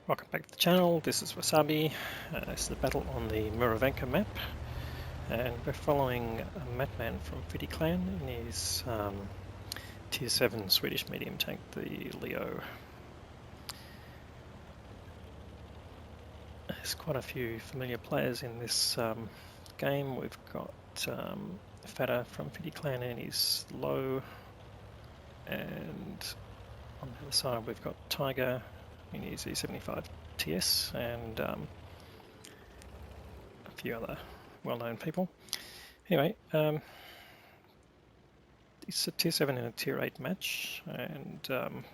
Welcome back to the channel. This is Wasabi. This is the battle on the Murovanka map, and we're following a matman from Fiddy Clan in his tier 7 Swedish medium tank, the Leo. There's quite a few familiar players in this game. We've got Fada from Fiddy Clan in his low, and on the other side we've got Tiger in his E75 TS and a few other well-known people. Anyway, it's a tier 7 and a tier 8 match, and we'll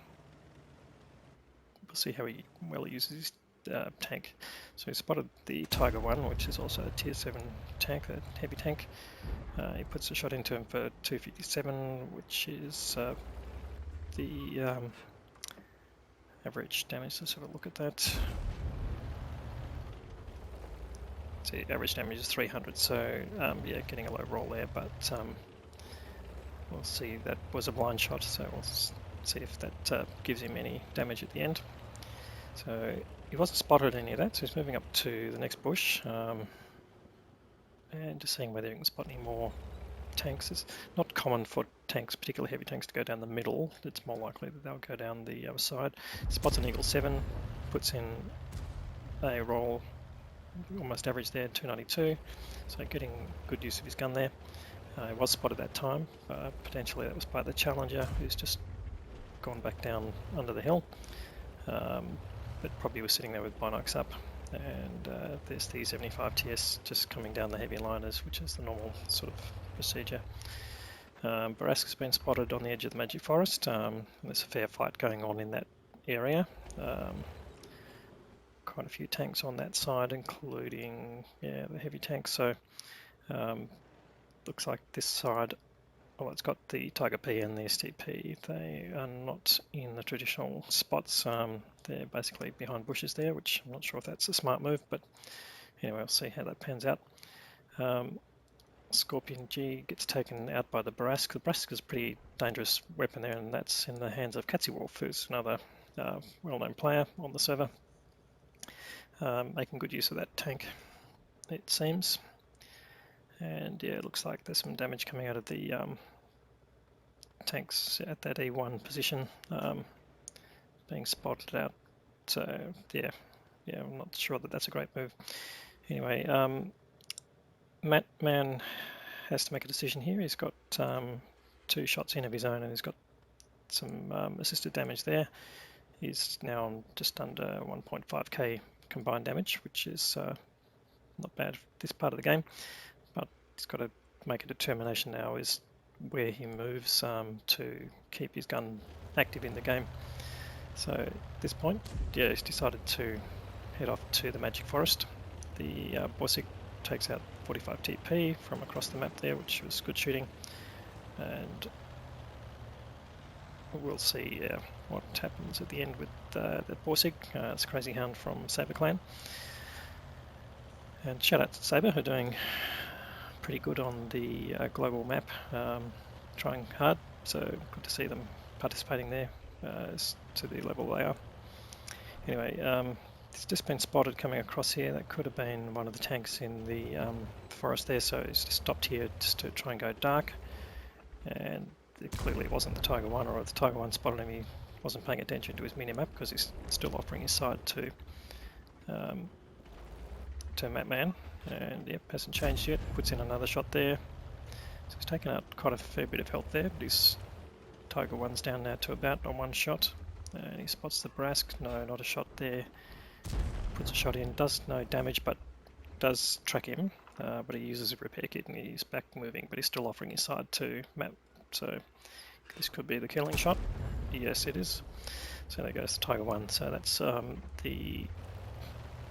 see how well he uses his tank. So he spotted the Tiger 1, which is also a tier 7 tank, a heavy tank. He puts a shot into him for 257, which is the average damage. Let's have a look at that. So average damage is 300, so yeah, getting a low roll there, but we'll see. That was a blind shot, so we'll see if that gives him any damage at the end. So he wasn't spotted any of that, so he's moving up to the next bush and just seeing whether he can spot any more tanks. It's not common for tanks, particularly heavy tanks, to go down the middle. It's more likely that they'll go down the other side. Spots an Eagle 7, puts in a roll almost average there, 292, so getting good use of his gun there. He was spotted that time, potentially that was by the Challenger, who's just gone back down under the hill, but probably was sitting there with binocs up. And there's the 75 TS just coming down the heavy liners, which is the normal sort of procedure. Baraska's been spotted on the edge of the Magic Forest. There's a fair fight going on in that area. Quite a few tanks on that side, including the heavy tanks. So looks like this side, well, it's got the Tiger P and the STP. They are not in the traditional spots. They're basically behind bushes there, which I'm not sure if that's a smart move, but anyway, we'll see how that pans out. Scorpion G gets taken out by the Barask. The Barask is a pretty dangerous weapon there, and that's in the hands of Katzywolf, who's another well-known player on the server. Making good use of that tank, it seems. And yeah, it looks like there's some damage coming out of the tanks at that E1 position, being spotted out. So yeah, I'm not sure that that's a great move. Anyway, matman has to make a decision here. He's got 2 shots in of his own, and he's got some assisted damage there. He's now on just under 1.5k combined damage, which is not bad for this part of the game, but he's got to make a determination now is where he moves to keep his gun active in the game. So at this point, yeah, he's decided to head off to the Magic Forest. The Borsig takes out 45 TP from across the map there, which was good shooting, and we'll see what happens at the end with the Borsig. It's Crazy Hound from Saber Clan. And shout out to Saber, who are doing pretty good on the global map, trying hard, so good to see them participating there to the level they are. Anyway, it's just been spotted coming across here. That could have been one of the tanks in the forest there, so he's just stopped here just to try and go dark. And it clearly wasn't the Tiger 1, or if the Tiger 1 spotted him, he wasn't paying attention to his mini-map because he's still offering his side to matman, and yep, hasn't changed yet. Puts in another shot there, so he's taken out quite a fair bit of health there, but his Tiger 1's down now to about on 1 shot, and he spots the Brask. No, not a shot there. Puts a shot in, does no damage, but does track him, but he uses a repair kit and he's back moving, but he's still offering his side to Matt. So this could be the killing shot. Yes, it is. So there goes the Tiger 1. So that's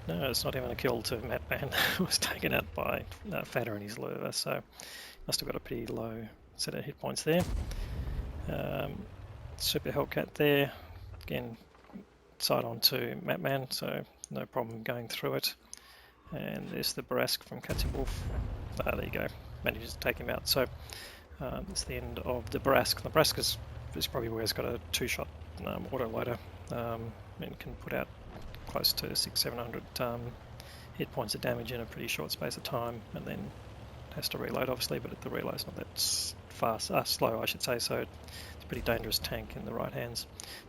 no, it's not even a kill to matman. Was taken out by Fada and his lure, so must have got a pretty low set of hit points there. Super Hellcat there, again side on to matman, so no problem going through it. And there's the Barask from Katzywolf. There you go, manages to take him out. So that's the end of the Barask. The Barask is probably where it's got a 2-shot autoloader. and can put out close to 600-700 hit points of damage in a pretty short space of time, and then has to reload obviously, but the reload's not that fast, slow I should say, so it's a pretty dangerous tank in the right hands.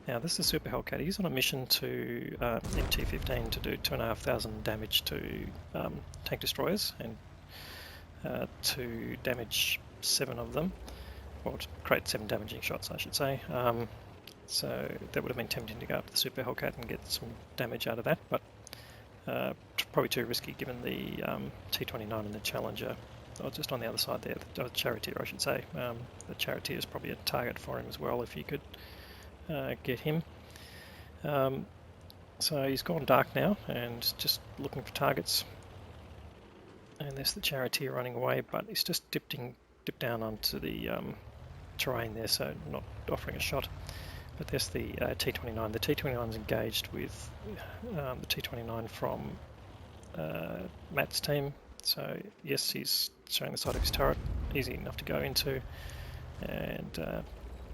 Now this is Super Hellcat. He's on a mission to MT-15 to do 2,500 damage to tank destroyers and to damage 7 of them, or to create 7 damaging shots I should say. So that would have been tempting to go up to the Super Hellcat and get some damage out of that, but probably too risky given the T-29 and the Challenger. Oh, just on the other side there, the Charioteer I should say. The Charioteer is probably a target for him as well if you could get him. So he's gone dark now and just looking for targets. And there's the Charioteer running away, but he's just dipped down onto the terrain there, so not offering a shot. But there's the T-29. The T-29's engaged with the T-29 from Matt's team. So yes, he's showing the side of his turret, easy enough to go into, and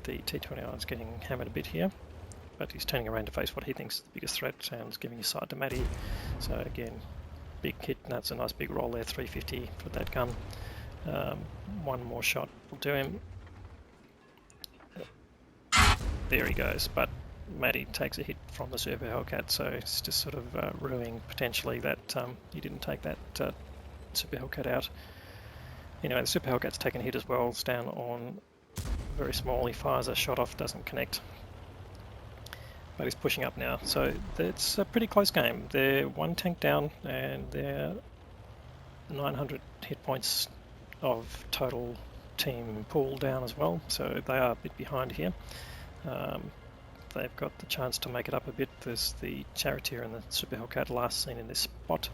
the T-29's getting hammered a bit here, but he's turning around to face what he thinks is the biggest threat and giving his side to Matty. So again, big hit, and that's a nice big roll there, 350 for that gun. One more shot will do him. There he goes, but Matty takes a hit from the Super Hellcat, so it's just sort of ruining potentially that he didn't take that Super Hellcat out. Anyway, the Super Hellcat's taken a hit as well. It's down on very small. He fires a shot off, doesn't connect, but he's pushing up now. So it's a pretty close game. They're 1 tank down, and they're 900 hit points of total team pool down as well. So they are a bit behind here. They've got the chance to make it up a bit. There's the Charioteer and the Super Hellcat last seen in this spot,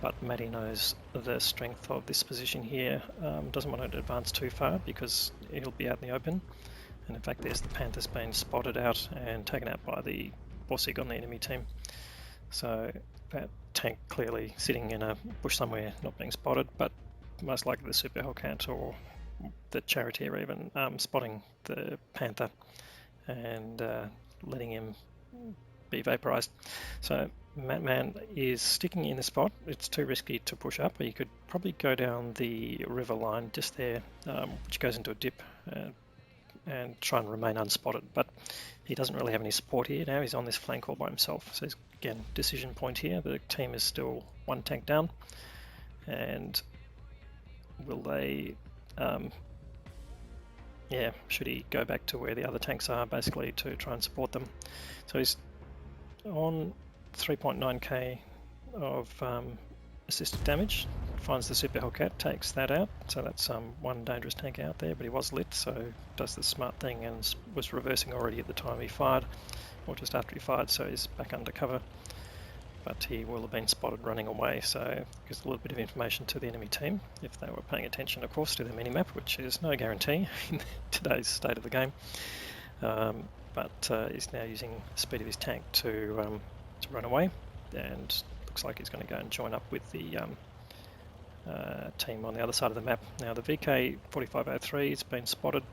but Matty knows the strength of this position here. Doesn't want to advance too far because he'll be out in the open. And in fact, there's the Panther's been spotted out and taken out by the Borsig on the enemy team. So that tank clearly sitting in a bush somewhere, not being spotted, but most likely the Super Hellcat or the Charioteer even spotting the Panther and letting him be vaporized. So Matman is sticking in the spot. It's too risky to push up, but you could probably go down the river line just there, which goes into a dip, and try and remain unspotted. But he doesn't really have any support here now. He's on this flank all by himself. So again, decision point here. The team is still 1 tank down, and will they should he go back to where the other tanks are basically to try and support them? So he's on 3.9k of assisted damage, finds the Super Hellcat, takes that out, so that's 1 dangerous tank out there, but he was lit, so does the smart thing and was reversing already at the time he fired, or just after he fired, so he's back under cover. But he will have been spotted running away, so gives a little bit of information to the enemy team, if they were paying attention, of course, to the minimap, which is no guarantee in today's state of the game. But he's now using the speed of his tank to run away, and looks like he's going to go and join up with the team on the other side of the map. Now the VK4503 has been spotted.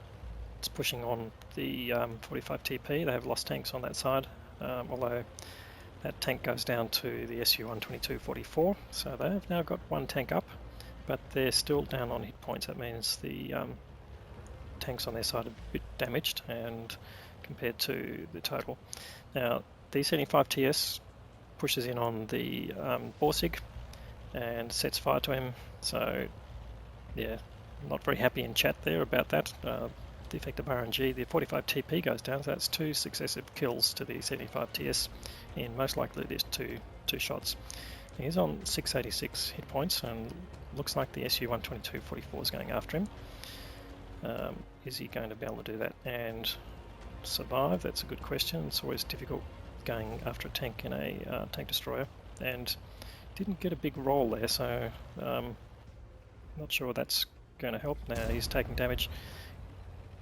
It's pushing on the 45 TP. They have lost tanks on that side, although that tank goes down to the SU-122-44, so they've now got 1 tank up, but they're still down on hit points. That means the tanks on their side are a bit damaged and compared to the total. Now the 75 TS pushes in on the Borsig and sets fire to him, so yeah, not very happy in chat there about that. The effective RNG, the 45 TP goes down, so that's 2 successive kills to the 75 TS in most likely just two shots. He's on 686 hit points and looks like the SU-122-44 is going after him. Is he going to be able to do that and survive? That's a good question. It's always difficult going after a tank in a tank destroyer, and didn't get a big roll there, so not sure that's going to help. Now he's taking damage.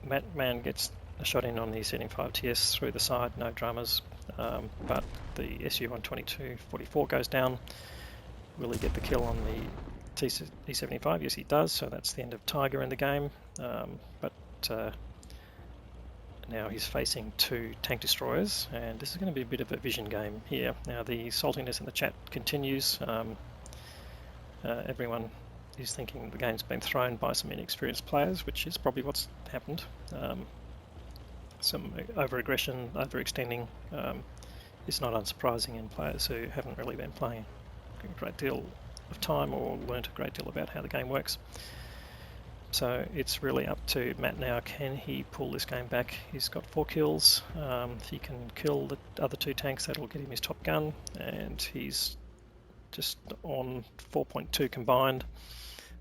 Matman gets a shot in on the 75 TS through the side, no dramas, but the SU-122-44 goes down. Will he get the kill on the E75? Yes, he does, so that's the end of Tiger in the game, but Now he's facing 2 tank destroyers, and this is going to be a bit of a vision game here. Now the saltiness in the chat continues. Everyone is thinking the game's been thrown by some inexperienced players, which is probably what's happened. Some over-aggression, overextending is not unsurprising in players who haven't really been playing a great deal of time or learnt a great deal about how the game works. So it's really up to Matt now. Can he pull this game back? He's got 4 kills. If he can kill the other 2 tanks, that'll get him his top gun, and he's just on 4.2 combined.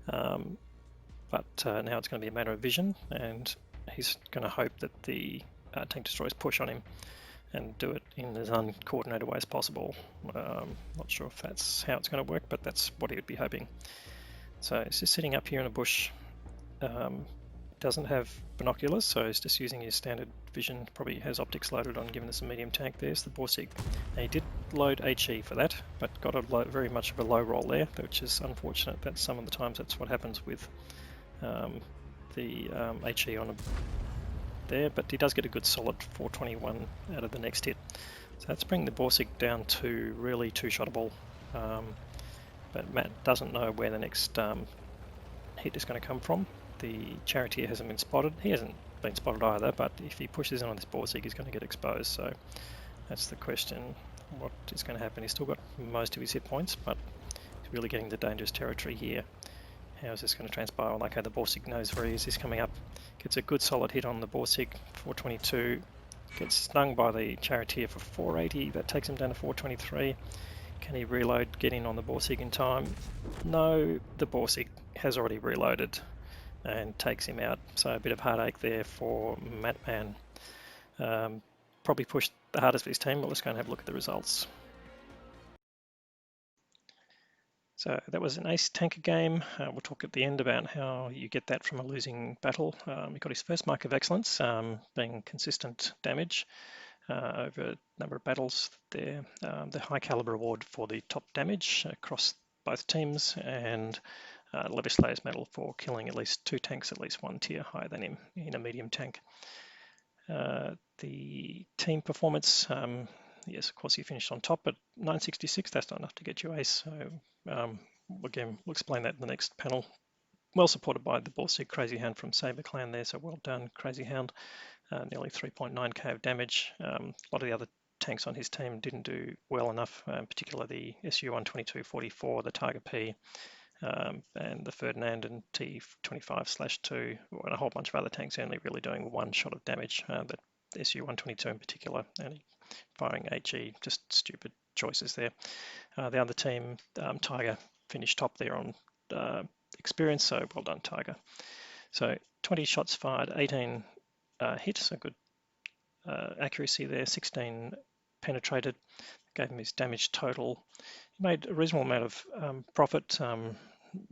But now it's going to be a matter of vision, and he's going to hope that the tank destroyers push on him and do it in as uncoordinated way as possible. Not sure if that's how it's going to work, but that's what he would be hoping. So he's just sitting up here in a bush. Doesn't have binoculars, so he's just using his standard vision. Probably has optics loaded on, given us a medium tank. There's the Borsig. Now he did load HE for that, but got a very much of a low roll there, which is unfortunate. That some of the times that's what happens with the HE on there, but he does get a good solid 421 out of the next hit. So that's bringing the Borsig down to really 2-shottable. But Matt doesn't know where the next hit is going to come from. The Charioteer hasn't been spotted. He hasn't been spotted either, but if he pushes in on this Borsig, he's going to get exposed. So that's the question. What is going to happen? He's still got most of his hit points, but he's really getting to dangerous territory here. How is this going to transpire? Well, okay, the Borsig knows where he is. He's coming up. Gets a good solid hit on the Borsig, 422. Gets stung by the Charioteer for 480. That takes him down to 423. Can he reload, get in on the Borsig in time? No, the Borsig has already reloaded and takes him out. So a bit of heartache there for Matman. Probably pushed the hardest for his team, but let's go and have a look at the results. So that was an ace tanker game. We'll talk at the end about how you get that from a losing battle. He got his first mark of excellence, being consistent damage over a number of battles there. The high caliber award for the top damage across both teams, and Levislayer's medal for killing at least 2 tanks at least 1 tier higher than him in a medium tank. The team performance, yes, of course he finished on top, but 966, that's not enough to get you ace. So again, we'll explain that in the next panel. Well supported by the Borsig Crazy Hound from Saber Clan there, so well done, Crazy Hound. Nearly 3.9k of damage. A lot of the other tanks on his team didn't do well enough, in particular the SU-122-44, the Tiger P, and the Ferdinand and T25/2, and a whole bunch of other tanks only really doing 1 shot of damage. But SU-122 in particular, only firing HE, just stupid choices there. The other team, Tiger, finished top there on experience, so well done, Tiger. So 20 shots fired, 18 hits, a good accuracy there, 16 penetrated, gave him his damage total. He made a reasonable amount of profit,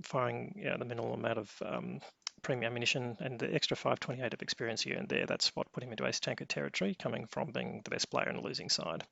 firing the minimal amount of premium ammunition, and the extra 528 of experience he earned there. That's what put him into ace tanker territory, coming from being the best player in the losing side.